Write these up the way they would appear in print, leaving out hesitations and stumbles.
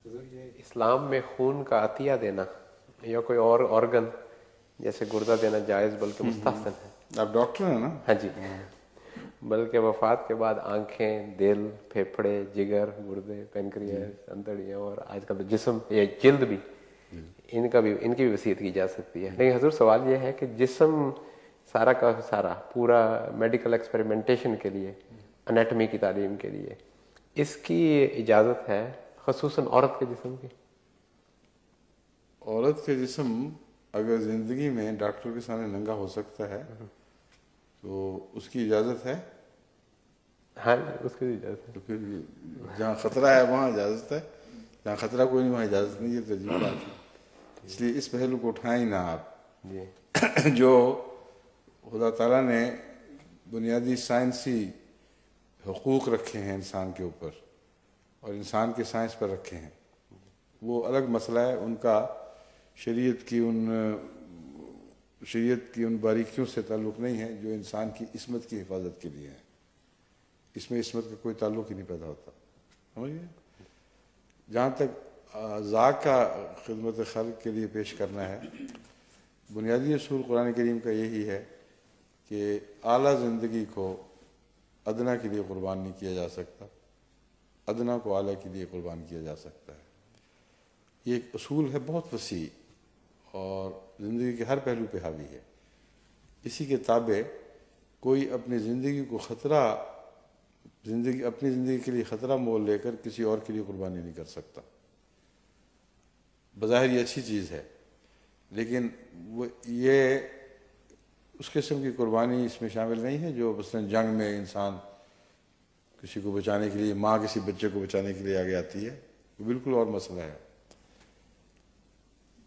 یہ اسلام میں خون کا عطیہ دینا یا کوئی اور آرگن جیسے گردہ دینا جائز بلکہ مستحسن ہے. آپ ڈاکٹر ہیں نا؟ ہاں جی. بلکہ وفات کے بعد آنکھیں، دل، پھیپھڑے، جگر، گردے، پینکریاس، انتڑیاں اور آج کل جسم یا جلد بھی ان کی بھی وصیت کی جا سکتی ہے. لیکن حضور سوال یہ ہے کہ جسم سارا کا سارا پورا میڈیکل ایکسپیریمنٹیشن کے لیے، انیٹمی کی تعلیم کے لیے اس کی اجازت ہے، خصوصاً عورت کے جسم کی؟ عورت کے جسم اگر زندگی میں ڈاکٹر کے سامنے ننگا ہو سکتا ہے تو اس کی اجازت ہے. ہاں اس کی اجازت ہے. تو پھر جہاں خطرہ ہے وہاں اجازت ہے، جہاں خطرہ کوئی نہیں وہاں اجازت نہیں ہے. تو عجیب بات ہے. اس لیے اس پہلو کو اٹھائیں نہ آپ. جی جو خدا تعالیٰ نے بنیادی سائنسی حقوق رکھے ہیں انسان کے اوپر اور انسان کے سائنس پر رکھے ہیں، وہ الگ مسئلہ ہے. ان کا شریعت کی ان باریکیوں سے تعلق نہیں ہے جو انسان کی عصمت کی حفاظت کے لیے ہے. اس میں عصمت کا کوئی تعلق ہی نہیں پیدا ہوتا. سمجھئے؟ جہاں تک ذات کا خدمت خلق کے لیے پیش کرنا ہے، بنیادی اصول قرآن کریم کا یہی ہے کہ اعلیٰ زندگی کو ادنا کے لیے قربان نہیں کیا جا سکتا، ادنا کو اعلیٰ کے لیے قربان کیا جا سکتا ہے. یہ ایک اصول ہے بہت وسیع اور زندگی کے ہر پہلو پہ حاوی ہے. اسی کے تابع کوئی اپنی زندگی کو اپنی زندگی کے لیے خطرہ مول لے کر کسی اور کے لیے قربانی نہیں کر سکتا. بظاہر یہ اچھی چیز ہے، لیکن یہ اس قسم کی قربانی اس میں شامل نہیں ہے جو مثلاً جنگ میں انسان کسی کو بچانے کے لیے، ماں کسی بچے کو بچانے کے لیے آگے آتی ہے. وہ بالکل اور مسئلہ ہے.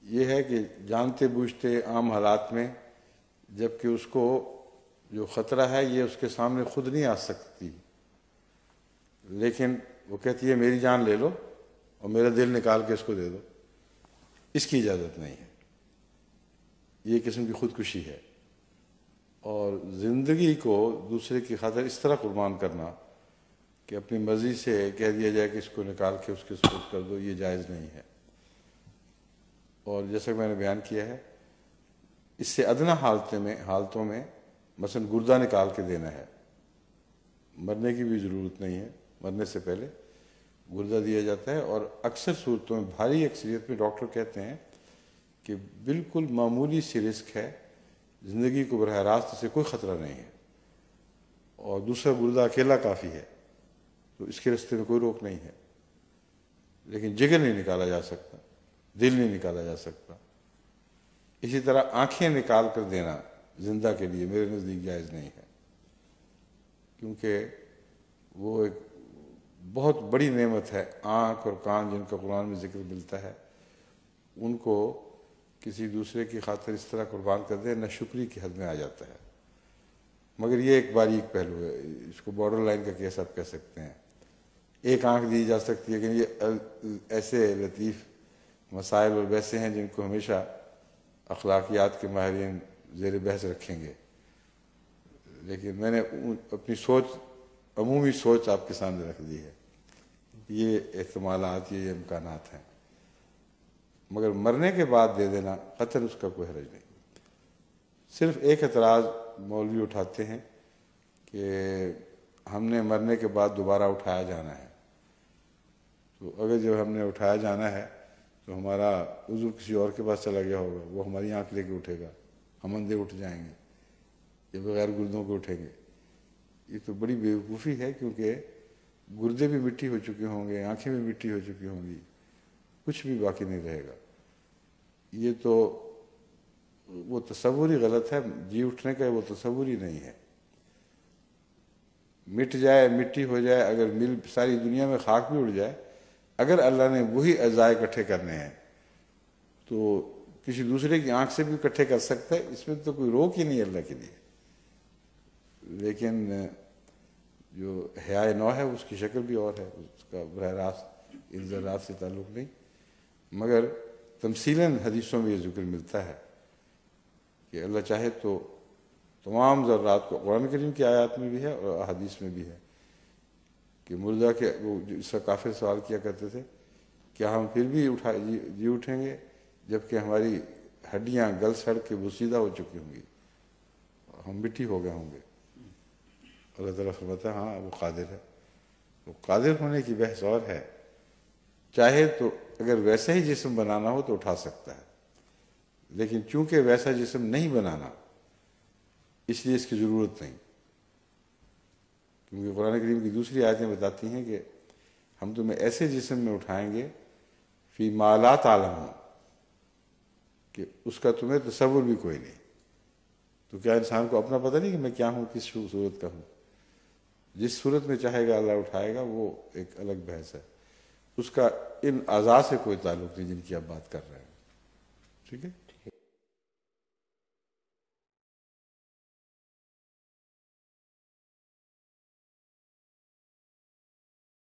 یہ ہے کہ جانتے بوجھتے عام حالات میں، جب کہ اس کو جو خطرہ ہے یہ اس کے سامنے خود نہیں آ سکتی، لیکن وہ کہتی ہے میری جان لے لو اور میرا دل نکال کے اس کو دے دو، اس کی اجازت نہیں ہے. یہ قسم کی خودکشی ہے. اور زندگی کو دوسرے کی خاطر اس طرح قربان کرنا کہ اپنی مرضی سے کہہ دیا جائے کہ اس کو نکال کے اس کے سپرد کر دو، یہ جائز نہیں ہے. اور جیسا کہ میں نے بیان کیا ہے، اس سے ادنا حالتوں میں مثلا گردہ نکال کے دینا ہے. مرنے کی بھی ضرورت نہیں ہے، مرنے سے پہلے گردہ دیا جاتا ہے. اور اکثر صورتوں میں، بھاری اکثریت میں ڈاکٹر کہتے ہیں کہ بالکل معمولی سی رسک ہے، زندگی کو براہ راست سے کوئی خطرہ نہیں ہے اور دوسرا گردہ اکیلا کافی ہے، تو اس کے راستے میں کوئی روک نہیں ہے. لیکن جگر نہیں نکالا جا سکتا، دل نہیں نکالا جا سکتا. اسی طرح آنکھیں نکال کر دینا زندہ کے لیے میرے نزدیک جائز نہیں ہے، کیونکہ وہ ایک بہت بڑی نعمت ہے. آنکھ اور کان جن کا قرآن میں ذکر ملتا ہے، ان کو کسی دوسرے کی خاطر اس طرح قربان کر دے ناشکری کی حد میں آ جاتا ہے. مگر یہ ایک باریک پہلو ہے، اس کو بارڈر لائن کا کیس آپ کہہ سکتے ہیں. ایک آنکھ دی جا سکتی ہے، لیکن یہ ایسے لطیف مسائل اور بحثیں ہیں جن کو ہمیشہ اخلاقیات کے ماہرین زیر بحث رکھیں گے. لیکن میں نے اپنی عمومی سوچ آپ کے سامنے رکھ دی ہے. یہ احتمالات، یہ امکانات ہیں. مگر مرنے کے بعد دے دینا قطعاً اس کا کوئی حرج نہیں. صرف ایک اعتراض مولوی اٹھاتے ہیں کہ ہم نے مرنے کے بعد دوبارہ اٹھایا جانا ہے. تو اگر جب ہم نے اٹھایا جانا ہے تو ہمارا عضو کسی اور کے پاس چلا گیا ہوگا، وہ ہماری آنکھ لے کے اٹھے گا، ہم اندھے اٹھ جائیں گے، یہ بغیر گردوں کے اٹھیں گے. یہ تو بڑی بیوقوفی ہے، کیونکہ گردے بھی مٹی ہو چکے ہوں گے، آنکھیں بھی مٹی ہو چکی ہوں گی، کچھ بھی باقی نہیں رہے گا. یہ تو وہ تصور ہی غلط ہے. جی اٹھنے کا وہ تصور ہی نہیں ہے. مٹ جائے، مٹی ہو جائے، اگر ساری دنیا میں خاک بھی اڑ جائے، اگر اللہ نے وہی اعضاء اکٹھے کرنے ہیں تو کسی دوسرے کی آنکھ سے بھی اکٹھے کر سکتا ہے. اس میں تو کوئی روک ہی نہیں اللہ کے لیے. لیکن جو حیائے نو ہے اس کی شکل بھی اور ہے، اس کا براہ راست ان ذرات سے تعلق نہیں. مگر تمثیلاً حدیثوں میں یہ ذکر ملتا ہے کہ اللہ چاہے تو تمام ذرات کو، قرآن کریم کی آیات میں بھی ہے اور احادیث میں بھی ہے کہ مردہ کے، وہ اس کا کافر سوال کیا کرتے تھے کیا ہم پھر بھی جی اٹھیں گے جبکہ ہماری ہڈیاں گل سڑ کے بوسیدہ ہو چکی ہوں گی، ہم مٹی ہو گئے ہوں گے؟ اللہ تعالیٰ فرماتا ہے ہاں وہ قادر ہے. وہ قادر ہونے کی بحث اور ہے. چاہے تو اگر ویسا ہی جسم بنانا ہو تو اٹھا سکتا ہے، لیکن چونکہ ویسا جسم نہیں بنانا اس لیے اس کی ضرورت نہیں. کیونکہ قرآن کریم کی دوسری آیتیں بتاتی ہیں کہ ہم تمہیں ایسے جسم میں اٹھائیں گے فی ما لا تعلمون، کہ اس کا تمہیں تصور بھی کوئی نہیں. تو کیا انسان کو اپنا پتہ نہیں کہ میں کیا ہوں، کس صورت کا ہوں؟ جس صورت میں چاہے گا اللہ اٹھائے گا، وہ ایک الگ بحث ہے. اس کا ان اعضاء سے کوئی تعلق نہیں جن کی آپ بات کر رہے ہیں. ٹھیک ہے.